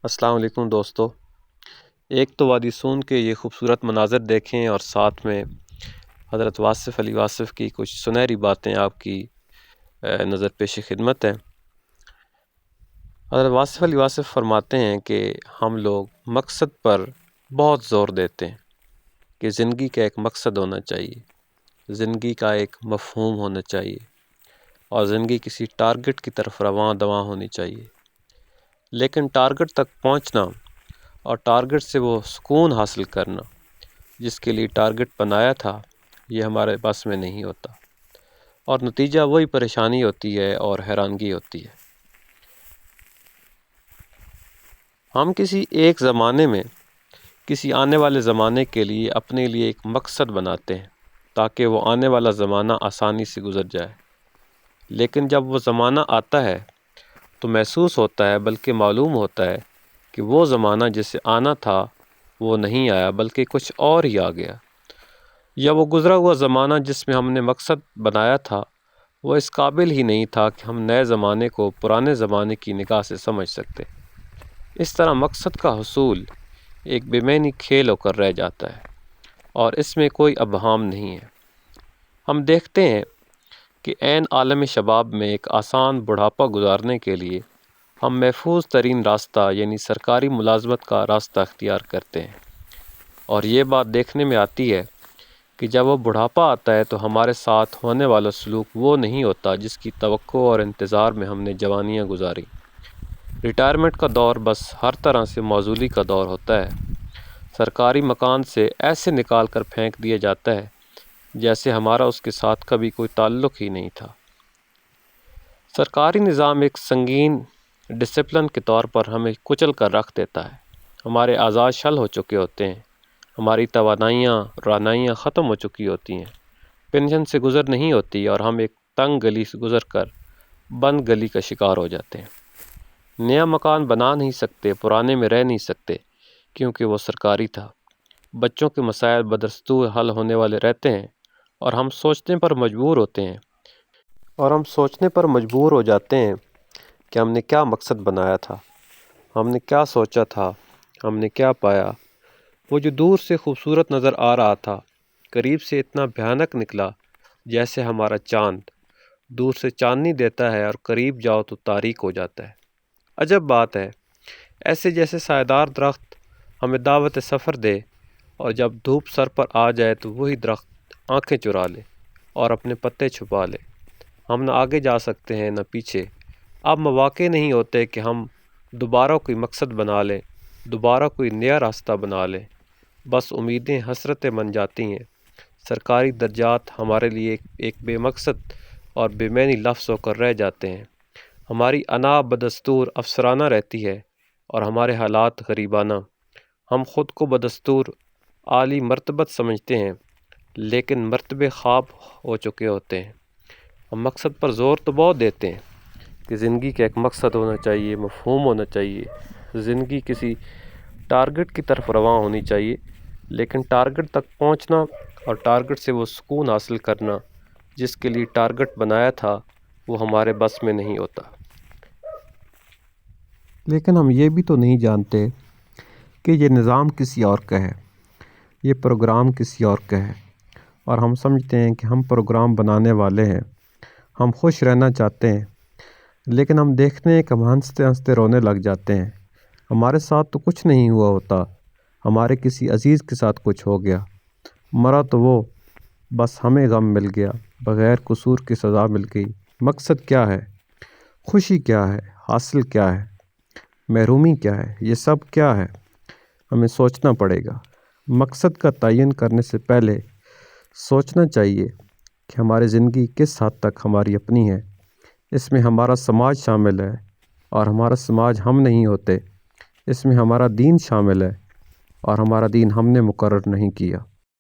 السلام علیکم دوستو۔ ایک تو وادی سون کے یہ خوبصورت مناظر دیکھیں اور ساتھ میں حضرت واصف علی واصف کی کچھ سنہری باتیں آپ کی نظر پیش خدمت ہیں۔ حضرت واصف علی واصف فرماتے ہیں کہ ہم لوگ مقصد پر بہت زور دیتے ہیں کہ زندگی کا ایک مقصد ہونا چاہیے، زندگی کا ایک مفہوم ہونا چاہیے اور زندگی کسی ٹارگٹ کی طرف رواں دواں ہونی چاہیے، لیکن ٹارگٹ تک پہنچنا اور ٹارگٹ سے وہ سکون حاصل کرنا جس کے لیے ٹارگٹ بنایا تھا، یہ ہمارے بس میں نہیں ہوتا، اور نتیجہ وہی پریشانی ہوتی ہے اور حیرانگی ہوتی ہے۔ ہم کسی ایک زمانے میں کسی آنے والے زمانے کے لیے اپنے لیے ایک مقصد بناتے ہیں تاکہ وہ آنے والا زمانہ آسانی سے گزر جائے، لیکن جب وہ زمانہ آتا ہے تو محسوس ہوتا ہے، بلکہ معلوم ہوتا ہے کہ وہ زمانہ جسے آنا تھا وہ نہیں آیا بلکہ کچھ اور ہی آ گیا، یا وہ گزرا ہوا زمانہ جس میں ہم نے مقصد بنایا تھا وہ اس قابل ہی نہیں تھا کہ ہم نئے زمانے کو پرانے زمانے کی نگاہ سے سمجھ سکتے۔ اس طرح مقصد کا حصول ایک بے معنی کھیل ہو کر رہ جاتا ہے اور اس میں کوئی ابہام نہیں ہے۔ ہم دیکھتے ہیں کہ عین عالم شباب میں ایک آسان بڑھاپا گزارنے کے لیے ہم محفوظ ترین راستہ یعنی سرکاری ملازمت کا راستہ اختیار کرتے ہیں، اور یہ بات دیکھنے میں آتی ہے کہ جب وہ بڑھاپا آتا ہے تو ہمارے ساتھ ہونے والا سلوک وہ نہیں ہوتا جس کی توقع اور انتظار میں ہم نے جوانیاں گزاری۔ ریٹائرمنٹ کا دور بس ہر طرح سے معزولی کا دور ہوتا ہے، سرکاری مکان سے ایسے نکال کر پھینک دیا جاتا ہے جیسے ہمارا اس کے ساتھ کبھی کوئی تعلق ہی نہیں تھا۔ سرکاری نظام ایک سنگین ڈسپلن کے طور پر ہمیں کچل کر رکھ دیتا ہے، ہمارے اعضاء شل ہو چکے ہوتے ہیں، ہماری توانائیاں رانائیاں ختم ہو چکی ہوتی ہیں، پینشن سے گزر نہیں ہوتی اور ہم ایک تنگ گلی سے گزر کر بند گلی کا شکار ہو جاتے ہیں۔ نیا مکان بنا نہیں سکتے، پرانے میں رہ نہیں سکتے کیونکہ وہ سرکاری تھا۔ بچوں کے مسائل بدستور حل ہونے والے رہتے ہیں اور ہم سوچنے پر مجبور ہو جاتے ہیں کہ ہم نے کیا مقصد بنایا تھا، ہم نے کیا سوچا تھا، ہم نے کیا پایا۔ وہ جو دور سے خوبصورت نظر آ رہا تھا قریب سے اتنا بھیانک نکلا جیسے ہمارا چاند دور سے چاندنی دیتا ہے اور قریب جاؤ تو تاریک ہو جاتا ہے۔ عجب بات ہے، ایسے جیسے سایہدار درخت ہمیں دعوت سفر دے اور جب دھوپ سر پر آ جائے تو وہی درخت آنکھیں چرا لے اور اپنے پتے چھپا لے۔ ہم نہ آگے جا سکتے ہیں نہ پیچھے۔ اب مواقع نہیں ہوتے کہ ہم دوبارہ کوئی مقصد بنا لیں، دوبارہ کوئی نیا راستہ بنا لیں، بس امیدیں حسرتیں بن جاتی ہیں۔ سرکاری درجات ہمارے لیے ایک بے مقصد اور بے معنی لفظ ہو کر رہ جاتے ہیں۔ ہماری انا بدستور افسرانہ رہتی ہے اور ہمارے حالات غریبانہ۔ ہم خود کو بدستور عالی مرتبت سمجھتے ہیں لیکن مرتبے خواب ہو چکے ہوتے ہیں۔ ہم مقصد پر زور تو بہت دیتے ہیں کہ زندگی کا ایک مقصد ہونا چاہیے، مفہوم ہونا چاہیے، زندگی کسی ٹارگٹ کی طرف رواں ہونی چاہیے، لیکن ٹارگٹ تک پہنچنا اور ٹارگٹ سے وہ سکون حاصل کرنا جس کے لیے ٹارگٹ بنایا تھا وہ ہمارے بس میں نہیں ہوتا۔ لیکن ہم یہ بھی تو نہیں جانتے کہ یہ نظام کسی اور کا ہے، یہ پروگرام کسی اور کا ہے، اور ہم سمجھتے ہیں کہ ہم پروگرام بنانے والے ہیں، ہم خوش رہنا چاہتے ہیں، لیکن ہم دیکھتے ہیں کہ ہم ہنستے ہنستے رونے لگ جاتے ہیں۔ ہمارے ساتھ تو کچھ نہیں ہوا ہوتا، ہمارے کسی عزیز کے ساتھ کچھ ہو گیا، مرا تو وہ، بس ہمیں غم مل گیا، بغیر قصور کی سزا مل گئی۔ مقصد کیا ہے؟ خوشی کیا ہے؟ حاصل کیا ہے؟ محرومی کیا ہے؟ یہ سب کیا ہے؟ ہمیں سوچنا پڑے گا۔ مقصد کا تعین کرنے سے پہلے سوچنا چاہیے کہ ہماری زندگی کس حد تک ہماری اپنی ہے، اس میں ہمارا سماج شامل ہے اور ہمارا سماج ہم نہیں ہوتے، اس میں ہمارا دین شامل ہے اور ہمارا دین ہم نے مقرر نہیں کیا۔